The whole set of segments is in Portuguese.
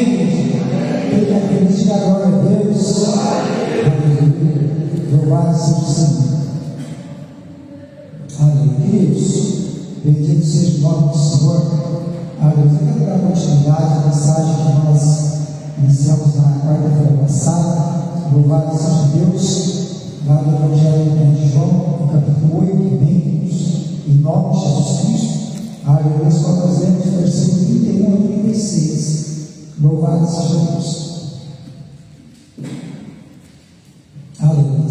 igreja? Quem está feliz, diga glória a Deus. Aleluia. Louvado seja o Senhor. Aleluia. Queridos, bendito seja o nome do Senhor. Aleluia. Eu quero dar continuidade à mensagem que nós iniciamos na quarta-feira passada. Louvado seja Deus. Lá no Evangelho de João, no capítulo 8, em nome de Jesus Cristo. Aleluia. Nós lemos o versículo 31 a 36. Louvado seja Deus. Aleluia.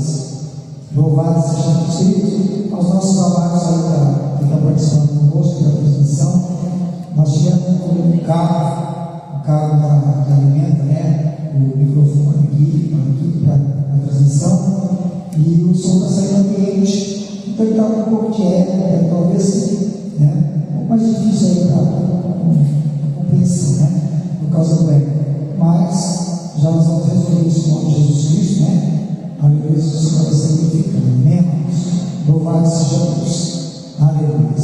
Louvado seja Deus. Queridos, aos nossos amados aí que estão participando conosco da transmissão, nós tivemos um carro que alimenta, o microfone aqui para a transmissão, e o som está saindo ambiente, então ele está com um pouco de eco, talvez um pouco mais difícil aí para a compreensão, por causa do eco, mas já nós vamos resolver isso em nome de Jesus Cristo, aleluia, o Senhor vai significando, amém? Louvado seja Deus, aleluia,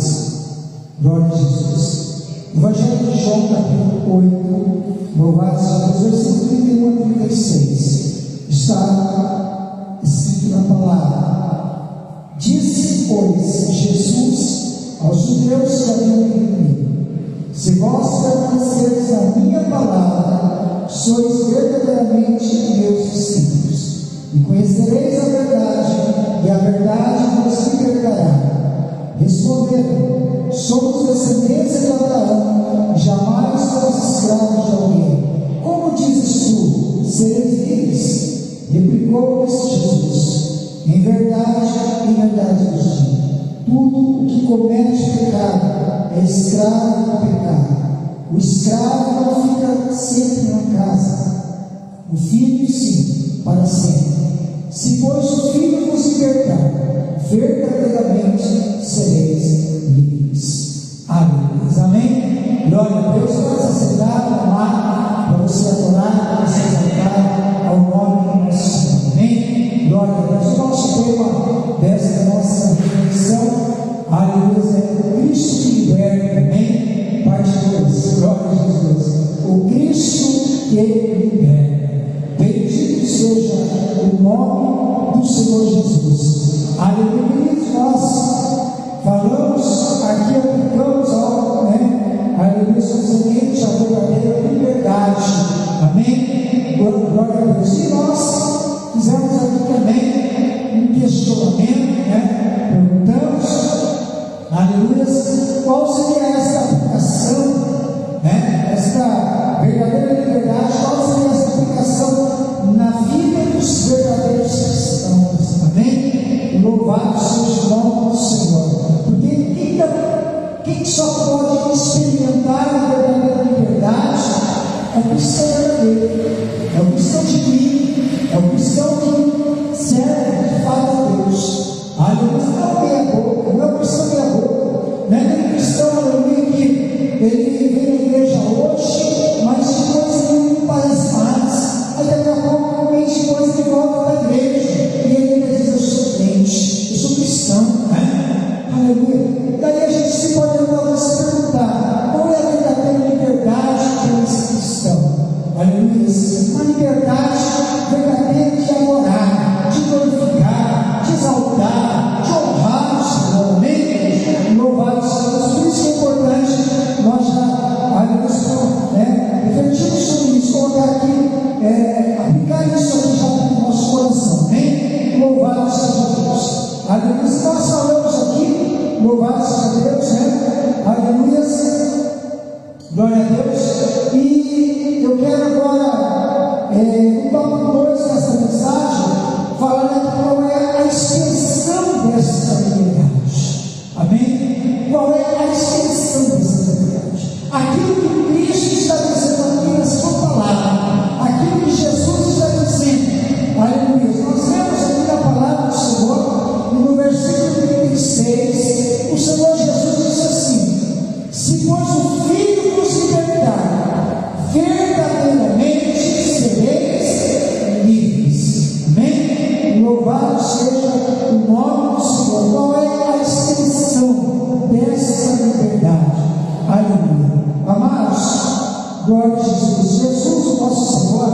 glória a Jesus. Evangelho de João, capítulo 8, louvado seja Deus, versículo 31 a 36, está escrito na palavra: disse, pois, Jesus aos judeus que haviam crido: se vós permanecereis na minha palavra, sois verdadeiramente meus discípulos, e conhecereis a verdade, e a verdade vos libertará. Responderam: somos descendência de Abraão, e jamais somos escravos de alguém. Como dizes tu, sereis livres? Replicou-lhes Jesus: em verdade vos digo, tudo o que comete pecado é escravo do pecado. O escravo não fica sempre na casa, o filho sim, para sempre. Se pois o filho vos libertar, verdadeiramente sereis livres. Aleluia. Amém? Glória a Deus. Pode ser sentado, amado, para você adorar, para você exaltar ao nome do nosso Senhor. Amém? Glória a Deus. O nosso tema dessa nossa reflexão, aleluia, é o Cristo que liberta. Amém? Parte 2. Glória a Jesus. O Cristo que liberta. Bendito seja o nome do Senhor Jesus. Aleluia. Nós falamos aqui, aplicamos algo, aleluia, somente a verdadeira liberdade. Amém? Glória a Deus. E nós fizemos aqui também um questionamento, perguntamos, aleluia, qual seria essa aplicação, esta verdadeira liberdade, qual seria essa aplicação na vida dos verdadeiros cristãos. Amém? Louvado seja o nome do Senhor. Porque quem só pode experimentar a verdadeira liberdade é o cristão verdadeiro, é o cristão genuíno, é o cristão que serve de fato a Deus. Aleluia. Não é meia boca, não é o cristão meia boca, não é aquele cristão, aleluia, que ele vem na igreja hoje, mas depois ele não parece mais. Aí daqui a pouco, um mês depois, ele volta para a igreja e ele diz: eu sou crente, eu sou cristão, aleluia. Daí a gente se pode talvez se perguntar: qual é a verdadeira liberdade para esse cristão? Aleluia. Uma liberdade verdadeira de adorar, de glorificar, de exaltar, de honrar o Senhor. Amém? Louvado seja Deus. Por isso que é importante nós já, refletirmos sobre isso, colocar aqui, aplicar isso aqui já no nosso coração. Amém? Louvado seja Deus. Aleluia. Nós falamos aqui, louvado seja Deus, aleluia, glória a Deus. E eu quero agora, no tópico 2 dessa mensagem, falar aqui qual é a extensão dessa liberdade. Amém? Qual é a extensão dessa liberdade? Aquilo que Cristo está dizendo aqui na sua palavra, aquilo que Jesus está dizendo, aleluia. Nós vemos aqui na palavra do Senhor, e no versículo 36, o Senhor Jesus disse assim: se pois o Filho vos libertar, verdadeiramente sereis livres. Amém? Louvado seja o nome do Senhor. Qual é a extensão dessa liberdade? Aleluia. Amados, Glória a Jesus. Jesus, o nosso Senhor,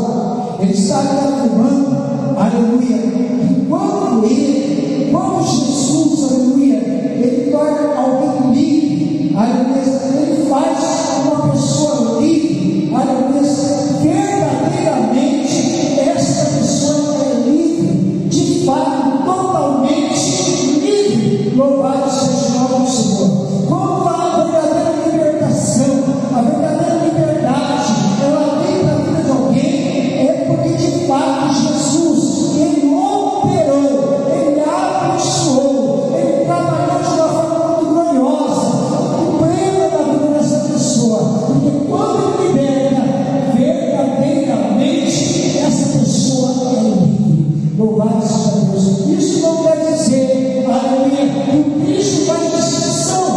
Ele está afirmando, aleluia, que quando Jesus, aleluia, Ele torna alguém livre, aleluia, Ele faz uma pessoa livre, aleluia, verdadeiramente, essa pessoa é livre, de fato, totalmente livre. Louvado seja o nome do Senhor. Como a verdadeira libertação, a verdadeira liberdade, ela vem para a vida de alguém, é porque de fato Jesus, Ele operou, Ele abençoou, Ele trabalhou de uma forma muito gloriosa, muito plena na vida dessa pessoa, porque quando Ele liberta, verdadeiramente, essa pessoa é livre. Louvado seja Deus. Isso não quer dizer, aleluia, que o Cristo faz distinção.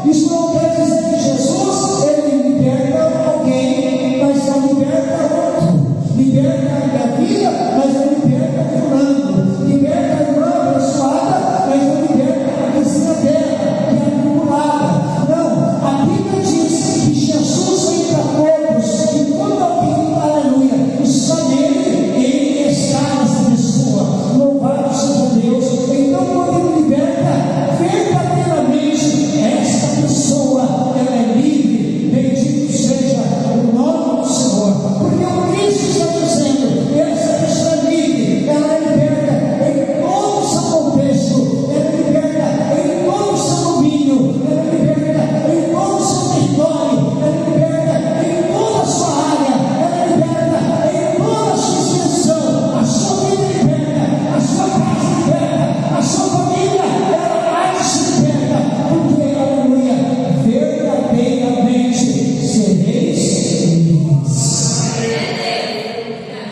Isso não quer dizer que Jesus, Ele liberta alguém, mas não liberta outro. Liberta a minha vida, mas não liberta fulano. Liberta a irmã abençoada, mas não liberta a vizinha dela, que é acumulada. Não, a Bíblia diz que Jesus vem para todos, e quando alguém, aleluia, está nele, Ele está nessa pessoa. Louvado seja Deus. Então, quando Ele liberta, verdadeiramente, essa pessoa, ela é livre. Bendito seja o nome do Senhor. Porque o Cristo está dizendo, essa pessoa é livre, ela é liberta em todo o seu contexto, ela é liberta em todo o seu domínio, ela é liberta em todo o seu território, ela é liberta em toda a sua área, ela é liberta em toda a sua extensão. A sua vida é liberta, a sua casa é liberta, a sua família, ela há de se liberta, porque, aleluia, verdadeiramente sereis livres.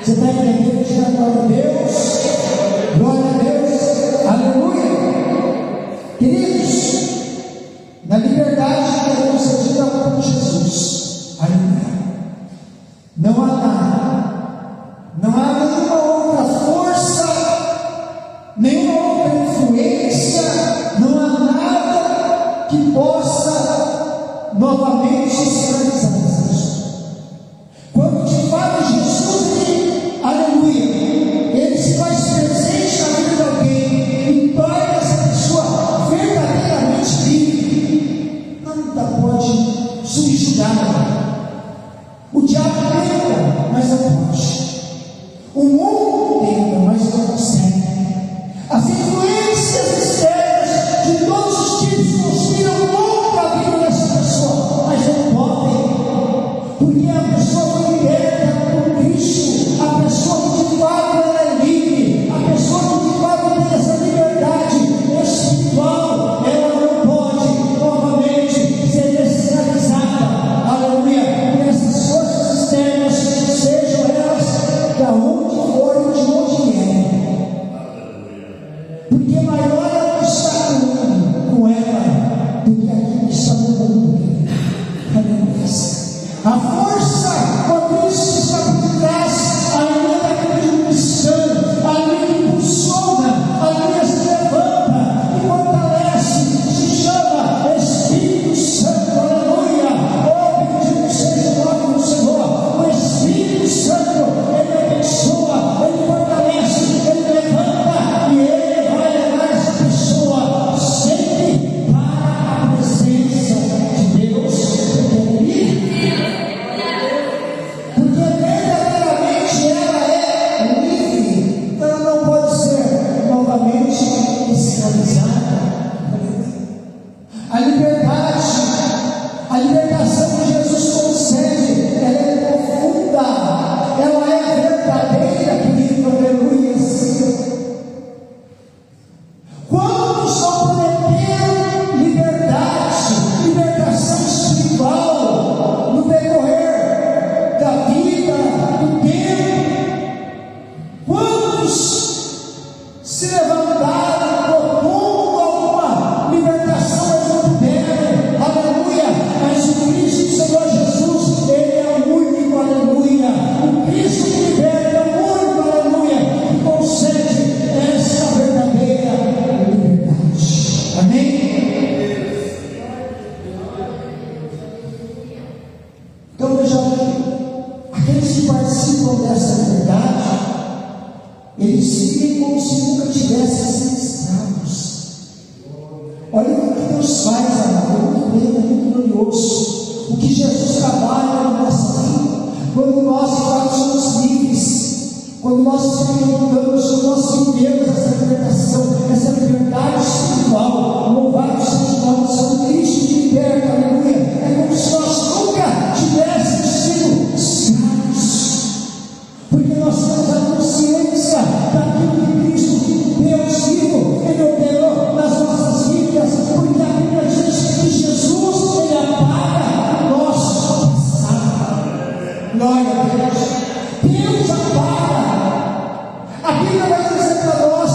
Você está entendendo? Diga glória a Deus, glória a Deus, aleluia. Queridos, na liberdade que é concedida por Jesus, aleluia, não há nada, não há nenhuma outra força, nenhuma outra influência, não há nada que possa novamente escravizar essa pessoa. Quando de fato Jesus, Ele, aleluia, Ele se faz presente na vida de alguém e torna essa pessoa verdadeiramente livre, nada pode subjugar. O diabo tenta, mas não pode. O mundo tenta, mas não consegue. As influências externas de todos os tipos conspiram contra a vida dessa pessoa, mas não podem, porque a pessoa foi liberta por Cristo, a pessoa que de fato ela é livre, a pessoa que de fato tem essa liberdade espiritual, ela não pode novamente ser escravizada, aleluia, por essas forças externas, sejam elas da onde for e de onde vierem. Porque maior é o que está com ela do que aquilo que está no mundo. Aleluia. A força, quando Cristo está por trás, aleluia, daquele cristão, aleluia, que impulsiona, aleluia, se levanta e fortalece, se chama Espírito Santo, aleluia. Oh, bendito seja o nome do Senhor. O Espírito Santo, Ele abençoa, Ele fortalece, Ele levanta e Ele vai levar essa pessoa sempre para a presença de Deus, porque Ele é livre. Porque verdadeiramente ela é livre, então ela não pode ser novamente escravizada. A liberdade, a libertação que Jesus concede, ela é profunda, ela é verdadeira, querido, aleluia. Quantos vão poder ter liberdade, libertação espiritual no decorrer da vida, do tempo? Quantos se levantaram propondo alguma libertação, mas não puderam, aleluia? Mas o Cristo, Senhor Jesus, Ele é o único, aleluia. O Cristo que liberta é o único, aleluia, que concede essa verdadeira liberdade. Amém? Então veja bem, eles vivem como se nunca tivessem sido escravos. Olha o que Deus faz, amado, é muito bem, é muito glorioso. O que Jesus trabalha na nossa vida, quando nós de fato somos livres, quando nós experimentamos, quando nós vivemos essa libertação, essa liberdade espiritual. Louvado seja o nome do Senhor, Cristo te liberta, aleluia. É como se nós nunca tivéssemos sido escravos, porque nós temos a consciência daquilo que Cristo, Deus vivo, Ele operou nas nossas vidas, porque a Bíblia diz que Jesus, Ele apaga o nosso passado. Glória a Deus. Deus apaga. A Bíblia vai dizer para nós,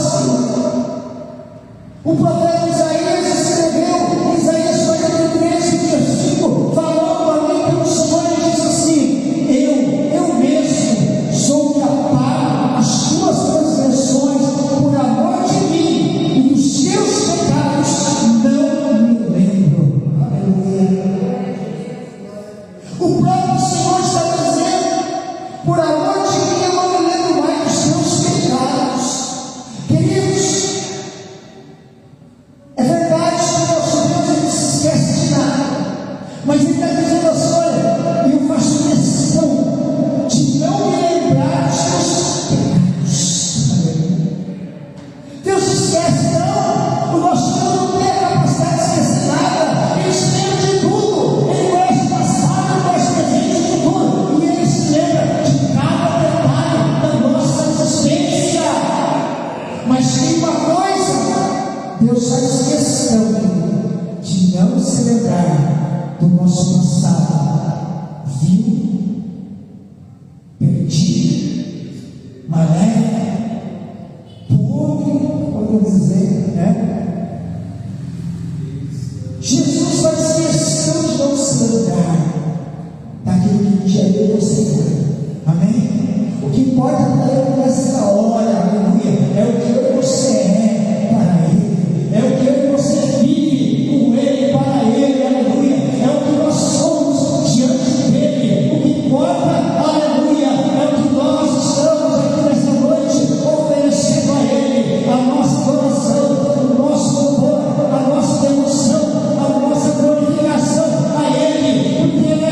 o profeta Isaías escreveu, Isaías 43, versículo, falando a mim pelo Senhor, e diz assim: eu mesmo sou o que apago as tuas transgressões por amor de mim, e dos teus pecados não me lembro. Aleluia. O próprio Senhor está dizendo: por amor de mim eu não me lembro mais dos teus pecados. Queridos, é verdade que o nosso Deus ele se esquece de nada, mas Ele está dizendo assim: olha, eu faço questão de não me lembrar dos teus pecados. Deus se esquece, não. O nosso Deus não tem a capacidade de esquecer nada. Ele se lembra de tudo. Ele conhece o passado, conhece o presente e o futuro, e Ele se lembra de cada detalhe da nossa existência. Mas tem uma coisa: Deus faz questão de não se lembrar do nosso passado vil, perdido, maléfico, podre, podemos dizer, né? Jesus faz questão de não se lembrar daquilo que um dia Ele você. Amém? O que importa para Ele nessa hora, aleluia, é o que você é para Ele, é o que você vive com Ele, para Ele, aleluia, é o que nós somos diante dEle. O que importa, aleluia, é o que nós estamos aqui nessa noite oferecendo a Ele, a nossa adoração, o nosso louvor, a nossa devoção, a nossa glorificação a Ele, porque é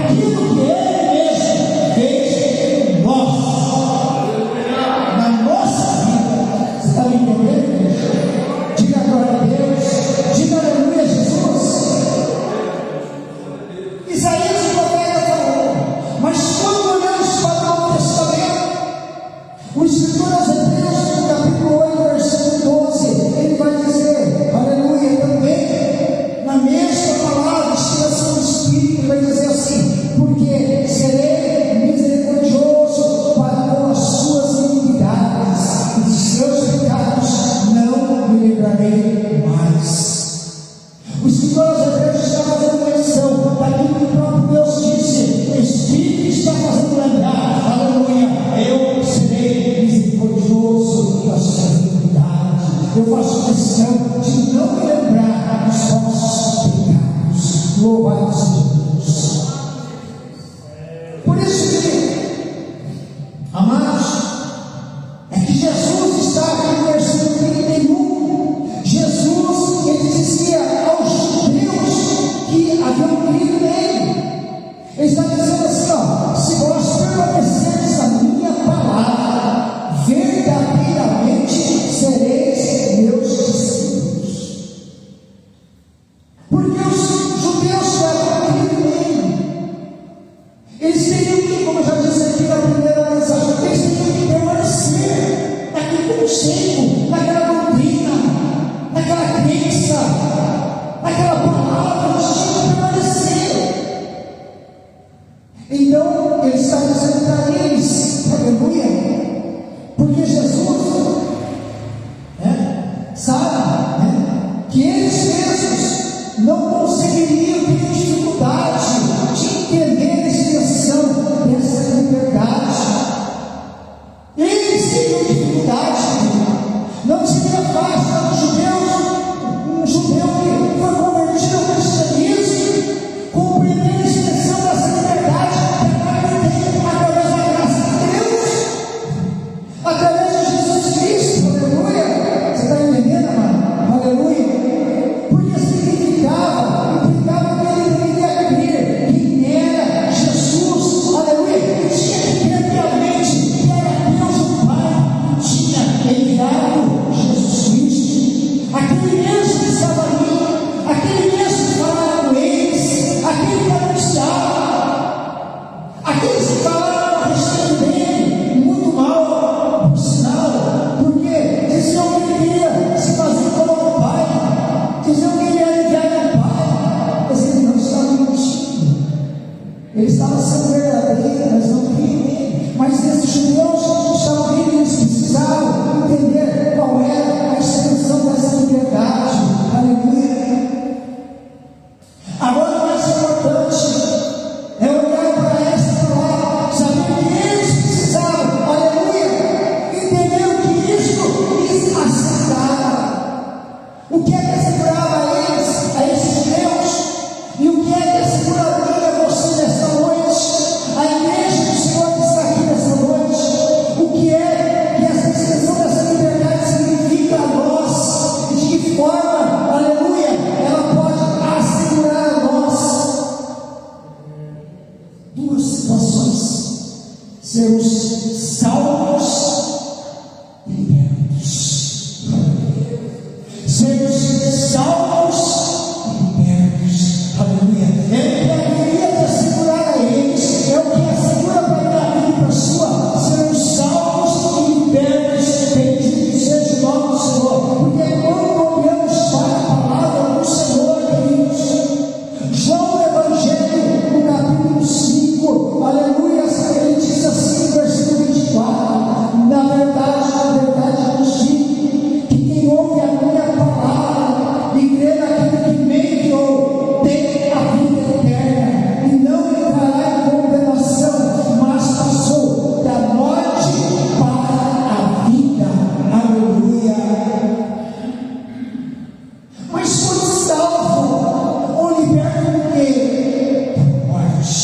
aquilo que Ele mesmo fez em nós, na nossa vida. Você está me entendendo? Diga glória a Deus, diga aleluia a Jesus. Isaías o profeta falou, mas quando olhamos para o Novo Testamento, o escritor aos Hebreus, no capítulo 8, versículo 12, ele vai dizer, aleluia, também, na mesma palavra, inspiração do Espírito, ele vai dizer assim: porque serei misericordioso para com as suas iniquidades, e de seus pecados não me livrarei mais. O escritor aos Hebreus está fazendo menção daquilo que o próprio Deus disse. O Espírito está fazendo lembrar, aleluia, eu serei misericordioso com as suas iniquidades. Eu faço questão de não me lembrar dos vossos pecados. Louvado seja Deus. Por isso que, amados, é que Jesus está aqui no versículo 31. Jesus, ele dizia aos judeus que haviam crido nele. Ele está dizendo assim: ó, se vós permanecerdes na minha palavra, verdadeiramente sereis meus discípulos. Porque os judeus que haviam crido nele, eles teriam que, como eu já disse aqui na primeira mensagem, eles teriam que permanecer naquele conceito, naquela doutrina, naquela crença, naquela palavra, eles tinham que permanecer. Então, ele está dizendo para eles, aleluia, porque Jesus, sabe, que eles mesmos não conseguiriam ter dificuldade de entender a expressão dessa liberdade. Eles teriam dificuldade, não seria fácil para os judeus, um judeu que foi convertido ao cristianismo, compreender a expressão dessa liberdade. que falaram a respeito dele muito mal, por sinal, porque diziam que ele queria se fazer como o pai, diziam que ele era enviado do pai, mas ele não estava mentindo, ele estava sendo verdadeiro, mas não queria ele. Mas esses judeus estavam vendo, eles precisavam entender qual era a extensão dessa liberdade. Aleluia. Agora, o mais importante é olhar para essa palavra, saber que eles precisavam, aleluia, entender o que isso lhes assegurava. O que é que assegurava a eles, a esses judeus? E o que é que assegura a mim, a você nesta noite? A igreja do Senhor que está aqui nesta noite. O que é que essa extensão dessa liberdade significa a nós? E de que forma, aleluia, ela pode assegurar a nós? Duas situações: sermos salvos e libertos. Sermos salvos e libertos. Aleluia. É o que haveria de assegurar a eles, é o que assegura para cada vida e para a sua. Sermos salvos e libertos. Bendito seja o nome do Senhor. Porque quando olhamos para a palavra do Senhor, queridos, João Evangelho, no capítulo 5, aleluia, ele diz assim, versículo 24: na verdade, nos digo que quem ouve a minha palavra e crê naquele que me enviou tem a vida eterna e não entrará em condenação, mas passou da morte para a vida. Aleluia. Mas foi salvo ou liberto do quê? Da morte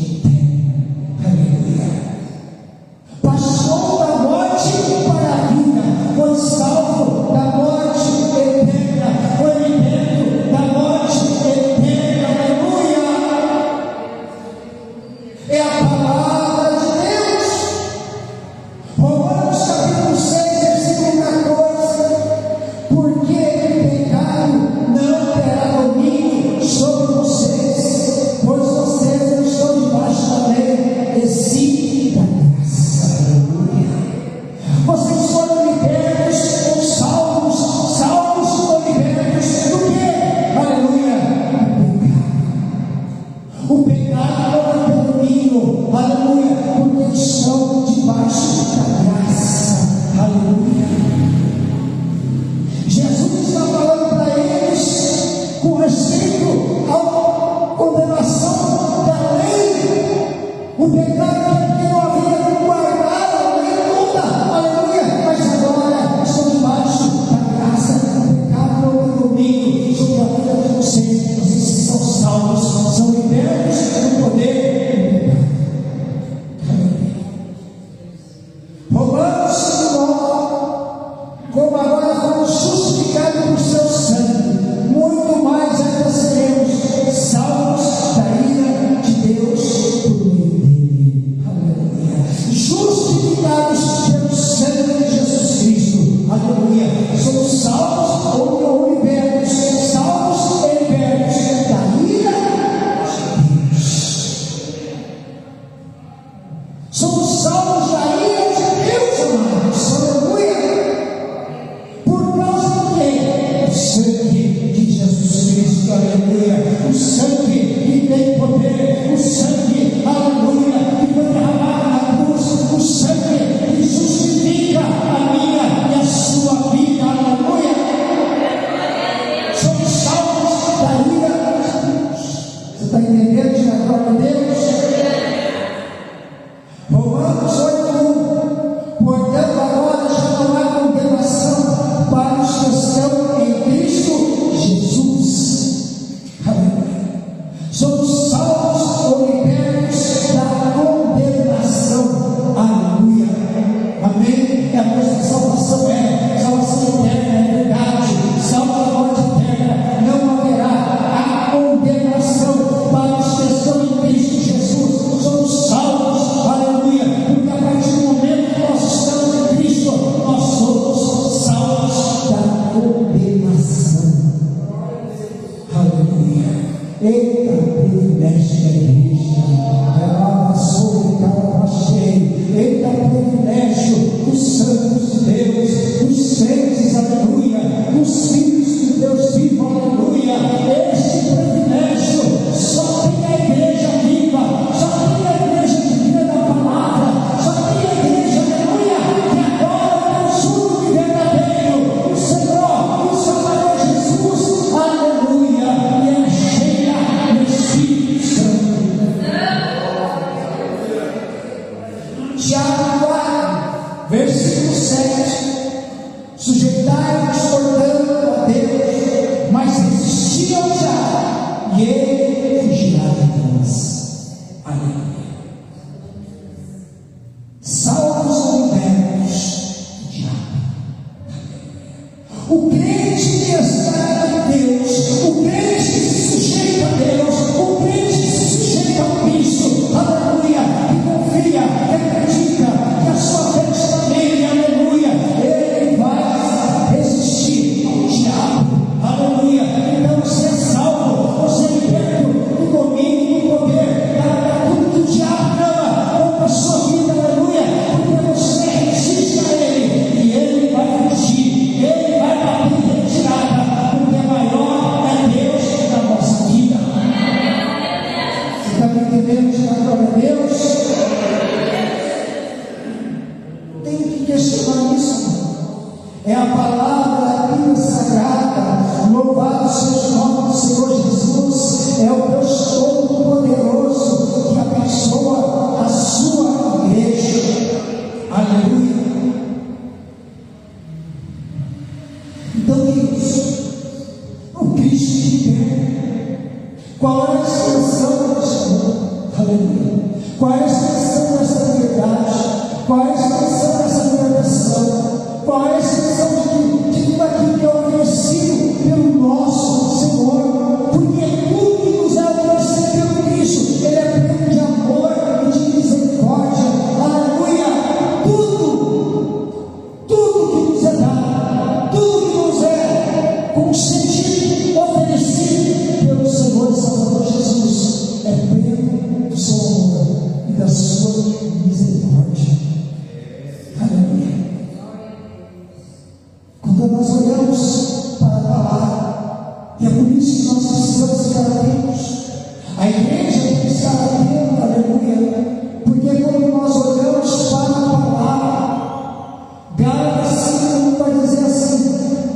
eterna. Aleluia. Passou da morte para a vida, foi salvo da morte eterna, foi liberto da morte eterna. Aleluia. É a palavra de Deus. Romanos capítulo 6, versículo 14: porque o pecado não terá domínio sobre vocês, pois vocês não estão debaixo da lei, e sim da graça. Aleluia. Vocês foram libertos ou salvos ou libertos do quê? Aleluia. O pecado não tem domínio, aleluia, porque estão debaixo da graça. Aleluia. Jesus está falando para eles com respeito à condenação da lei. O pecado que não havia como guardar a lei toda, aleluia, mas agora estão debaixo da graça. O pecado não tem domínio sobre a vida de vocês. Vocês são salvos, são libertos do poder do pecado. entendendo? Diga glória a Deus. Tem que questionar isso. É a palavra aqui sagrada. Louvado seja o nome do Senhor Jesus. É o Deus Todo-Poderoso que abençoa a sua igreja. Aleluia. Então, Deus, o Cristo de pé. Qual é a extensão desse amor? Aleluia. Qual é a extensão dessa verdade? Qual é a extensão dessa libertação? Qual é a extensão de tudo aquilo que é oferecido pelo nosso Senhor? Porque tudo que nos é oferecido pelo Cristo, Ele é pleno de amor e de misericórdia. Aleluia! Tudo que nos é dado, tudo que nos é concedido, oferecido pelo Senhor e Salvador Jesus, é pleno do seu amor e da sua misericórdia. Aleluia. Quando nós olhamos para a palavra, e é por isso que nós precisamos ficar atentos, a igreja tem que estar atenta, aleluia, porque quando nós olhamos para a palavra, Gálatas 5 vai dizer assim: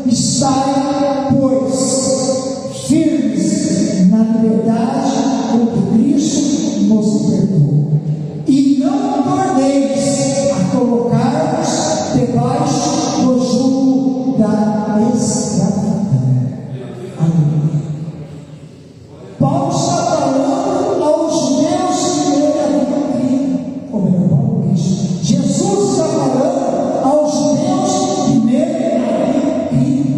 estai, pois, firmes na liberdade com que Cristo nos libertou, e não torneis a colocar-vos debaixo do jugo da escravidão. Aleluia. Paulo está falando aos judeus que ele havia crido. Ou melhor, Paulo diz: Jesus está falando aos judeus que nele havia crido.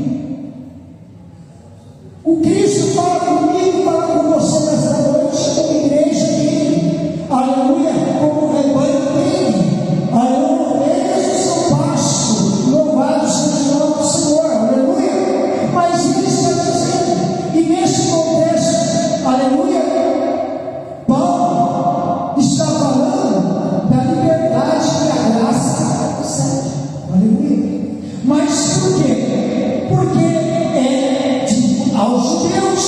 O Cristo fala comigo, fala com você nesta noite, como igreja dele. Aleluia. Como rebanho dele. Aleluia. Ovelhas do seu pasto. Louvado seja o nome do Senhor. Aleluia. Mas ele está dizendo, e nesse contexto, aleluia, Paulo está falando da liberdade que a graça concede. Aleluia. Mas por quê? Porque é aos judeus.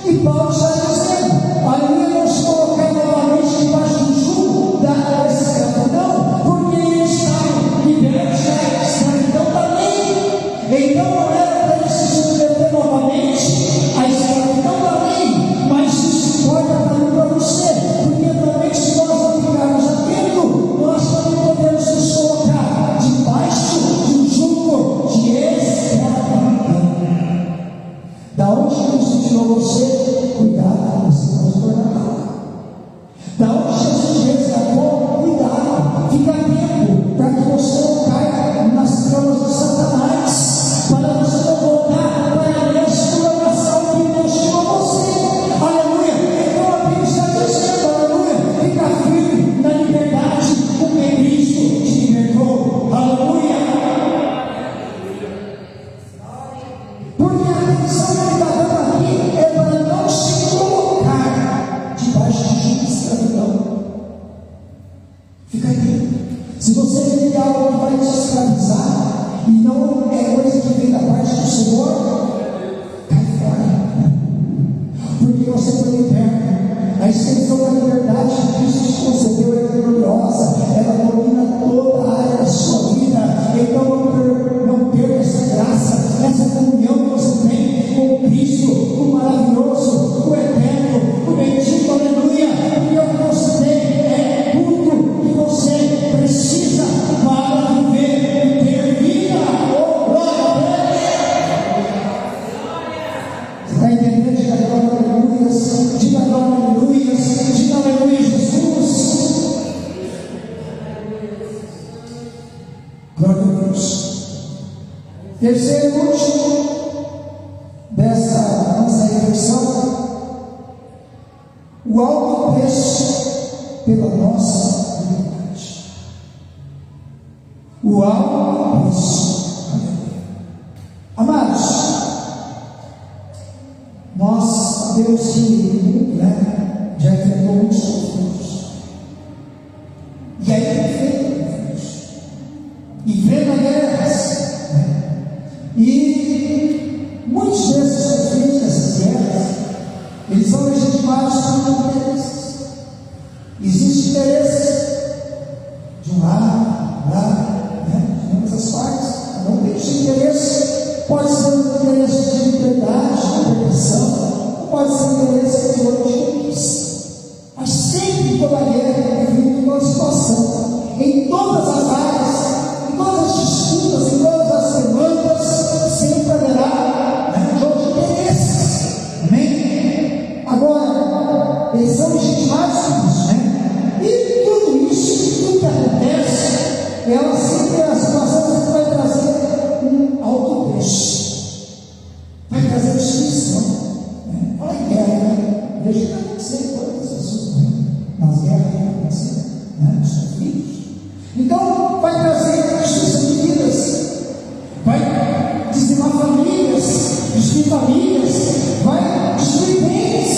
E Paulo está dizendo, aleluia, não se colocar novamente debaixo do jugo da escravidão, porque eles estavam libertos da escravidão da lei. Então não era para eles se submeter novamente à escravidão da lei, mas isso pode para mim para você, porque também se nós não ficarmos atentos, nós também podemos nos colocar debaixo de um jugo de escravidão. Da onde Jesus tirou você? Cuidado, você vai se tornar mal. Da onde Jesus resgatou? Cuidado, fica atento, para que você não caia nas camas de Satanás, para você não voltar para a mesma programação que Deus tirou você. Aleluia. Então a Bíblia está dizendo, aleluia, fica firme na liberdade com que Cristo te libertou. Aleluia. Porque a atenção que ele está dando aqui é para não se colocar debaixo de jugo de escravidão. Fica aí. Se você vive algo que vai te escravizar e não é coisa que vem da parte do Senhor, cai fora. Porque você foi liberto. A extensão da liberdade que Cristo te concedeu é gloriosa. Ela domina toda a área da sua vida. Então não perca essa graça, essa comunhão que você tem com o Cristo, o maravilhoso, o eterno, o bendito, aleluia. Porque o que você tem é tudo que você precisa para viver e ter vida. Oh, glória a Deus! Você está entendendo? Diga glória, aleluia. Diga glória, aleluia. Diga aleluia, Jesus. Glória a Deus. Terceiro e último dessa nossa reflexão: o alto preço pela nossa liberdade. O alto preço. Amados, nós sabemos que já enfrentou muitos conflitos. E aí enfrenta guerras. E muitos desses conflitos, dessas guerras, eles são legitimados por interesses. Existe interesse de um lado, de ambas as partes, cada um tem o seu interesse. Pode ser um interesse de liberdade, de libertação, pode ser um interesse de conquista. Mas sempre em toda guerra é vindo uma situação, em todas as áreas, em todas as disputas, em todas as demandas, sempre haverá um jogo de interesses. Amém? Agora, eles são legitimados por isso, né? E tudo isso, tudo que acontece, ela sempre, a situação sempre vai trazer um alto preço, vai trazer destruição. Fala em guerra, né? Veja o que está acontecendo com as pessoas nas guerras que acontecem, nos conflitos. Então, vai trazer destruição de vidas, vai dizimar famílias, destruir famílias, vai destruir bens,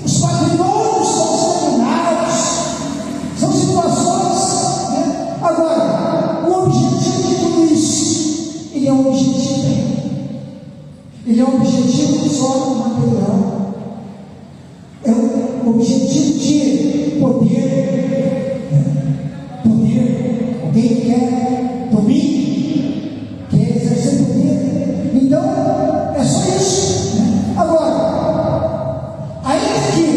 os patrimônios são exterminados, são situações, né? Agora, o objetivo de tudo isso, ele é um objetivo, ele é um objetivo só material, é um objetivo de poder, alguém quer domínio, quer exercer poder, então é só isso, né? Agora, ainda que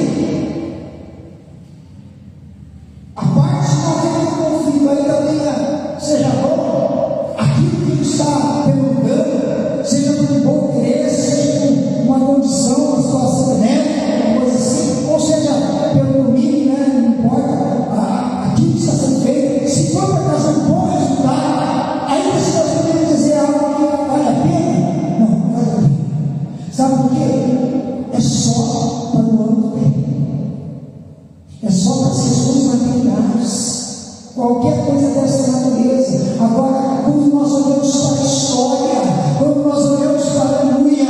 a parte do conflito ainda tenha, seja bom, aquilo que está perguntando, seja por um bom interesse, seja por uma condição, uma situação benéfica, uma coisa assim, ou seja, pelo domínio, né? Não importa aquilo que está sendo feito, se for para trazer um bom resultado, ainda se nós podemos dizer algo que vale a pena? Não, não vale a pena. Sabe por quê? É só para o ano do bem, é só para as questões materiais, qualquer coisa dessa natureza. Agora, quando nós olhamos para a história, quando nós olhamos para, aleluia,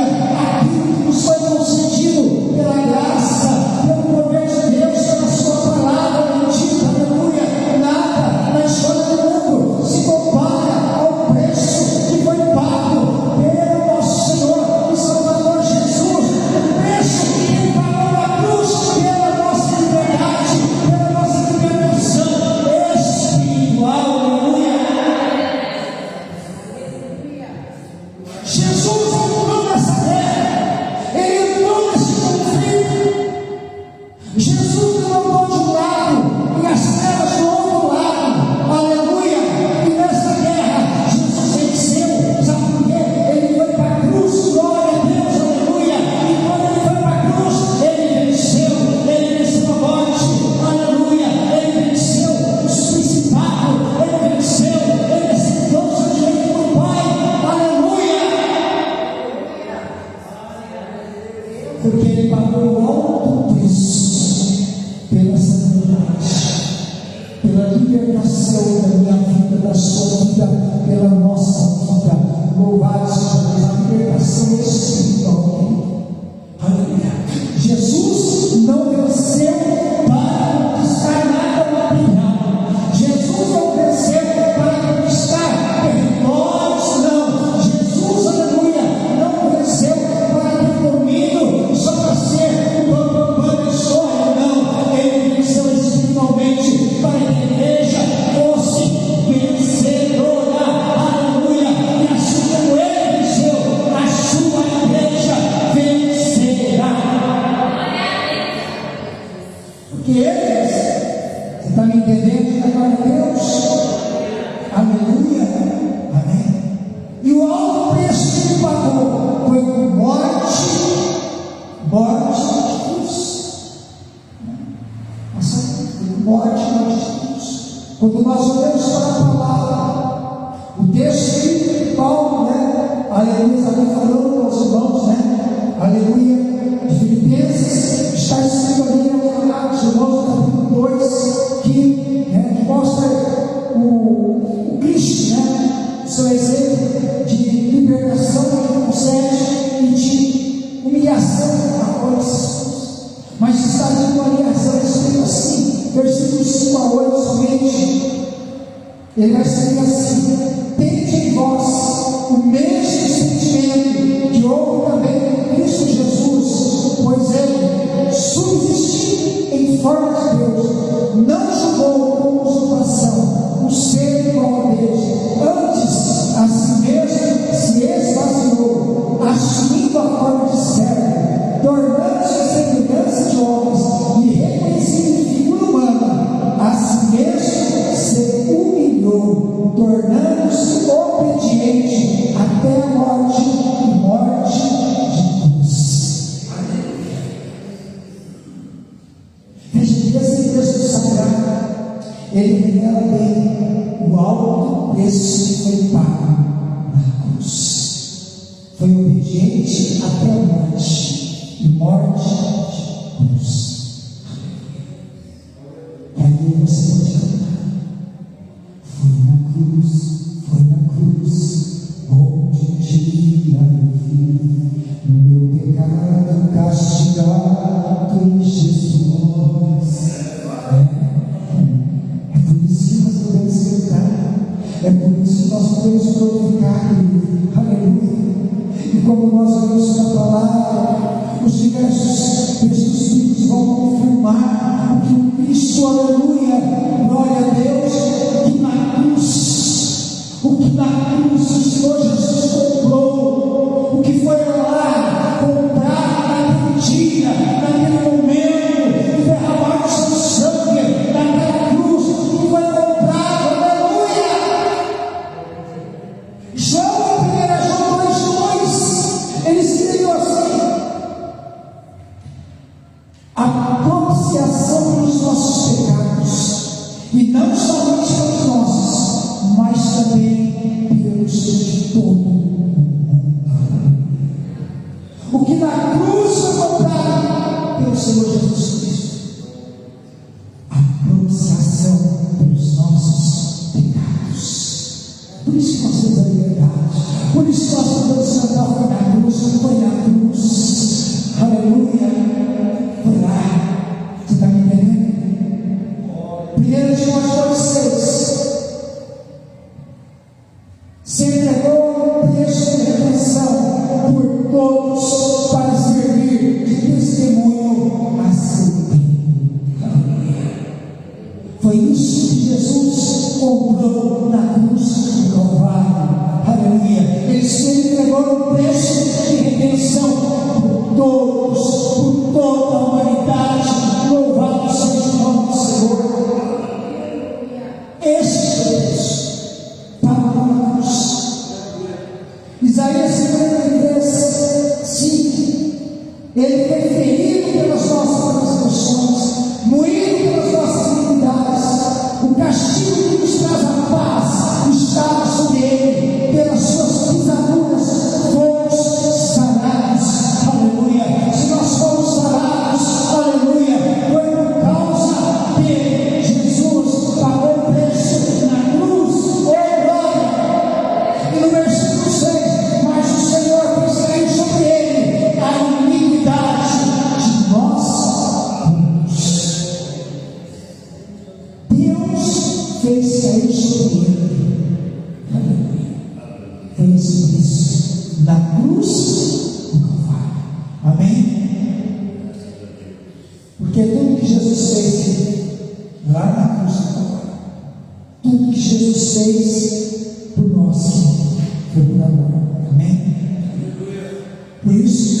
aquilo que nos foi concedido pela graça, pelo poder de Deus, pela sua palavra bendita, aleluia, nada na história do mundo se compara ao preço que foi pago pelo nosso Senhor e Salvador Jesus, o preço que Ele pagou na cruz pela nossa liberdade, pela nossa libertação espiritual, aleluia. Jesus entrou nessa guerra, Ele entrou nesse conflito. Jesus levantou de um lado e as trevas do outro lado, aleluia. E nessa guerra, Jesus venceu. Sabe por quê? Ele foi para a cruz, glória a Deus, aleluia. E quando ele foi para a cruz, ele venceu a morte, aleluia. Ele venceu os principados, ele venceu, ele sentou-se à direita do Pai, aleluia. Porque ele pagou o alto preço pela santidade, pela libertação da minha vida, da sua vida, pela nossa vida. Louvado seja Deus, a libertação espiritual. Aleluia. Jesus não venceu para conquistar nada material. Jesus não venceu para conquistar territórios, não. Jesus, aleluia, não venceu para ter domínio, só para ser uma pessoa, não. Ele venceu espiritualmente para que a igreja fosse vencedora, aleluia. E assim como ele venceu, a sua igreja vencerá. Porque eles, você está me entendendo? Agora Deus, aleluia, amém. E o alto preço que ele pagou foi por morte de cruz. Morte de cruz. Quando nós olhamos para a palavra, o texto que Paulo, aleluia, está falando aos irmãos, aleluia, de Filipenses, está escrito ali aos irmãos, no capítulo 2, que mostra o Cristo, seu exemplo de libertação que ele concede e de humilhação a todos. Mas está dizendo ali a escrito assim, versículos 5 a 8 somente. Ele vai escrever assim: tende em vós o mesmo sentimento que houve também em Cristo Jesus, pois ele, subsistindo em forma de Deus, tornando-se obediente até a morte e morte de cruz. Veja que esse texto sagrado, ele revela bem o alto preço que foi pago na cruz. Foi obediente até a morte e morte de cruz. E aí você pode cantar: foi na cruz, onde tira meu filho, no meu pecado castigado em Jesus. É por isso que nós podemos cantar, é por isso que nós podemos glorificar Ele. Aleluia. E como nós vemos na palavra, os diversos textos bíblicos vão confirmar o que o Cristo, aleluia, glória a Deus, que na cruz, o que na cruz o Senhor Jesus comprou, o que foi lá comprado naquele dia, naquele momento, derramado o seu sangue naquela cruz, que foi comprado, aleluia. João, 1 João 2,2, ele escreveu assim: a propiciação pelos nossos pecados, e não somente pelos nossos, mas também pelos de todo o mundo. O que na cruz foi comprado pelo Senhor Jesus Cristo, a propiciação pelos nossos pecados. Por isso que nós temos a liberdade, por isso que nós podemos cantar: foi na cruz, foi na cruz, aleluia. Foi lá, você está me entendendo? 1 Timóteo 2,6: se entregou um preço de redenção por todos para servir de testemunho a seu tempo. Foi isso que Jesus comprou na cruz do Calvário. Aleluia. Ele se entregou um preço de redenção por todos, por toda a humanidade. Louvado seja o nome do Senhor. Este preço pagou na cruz. Isaías 53, 5: ele foi ferido pelas nossas transgressões, moído pelas nossas iniquidades, o castigo que nos traz a paz estava sobre ele, pelas suas pisaduras fomos sarados. Aleluia. Se nós fomos sarados, aleluia, foi por causa dele. Jesus pagou o preço na cruz. Oh glória. E no versículo 6: mas o Senhor fez cair sobre ele a iniquidade de nós todos. Deus fez cair sobre ele, aleluia, fez isso na cruz do Calvário. Amém? Porque tudo que Jesus fez lá na cruz do Calvário, tudo que Jesus fez por nós, foi por amor. Amém? Por isso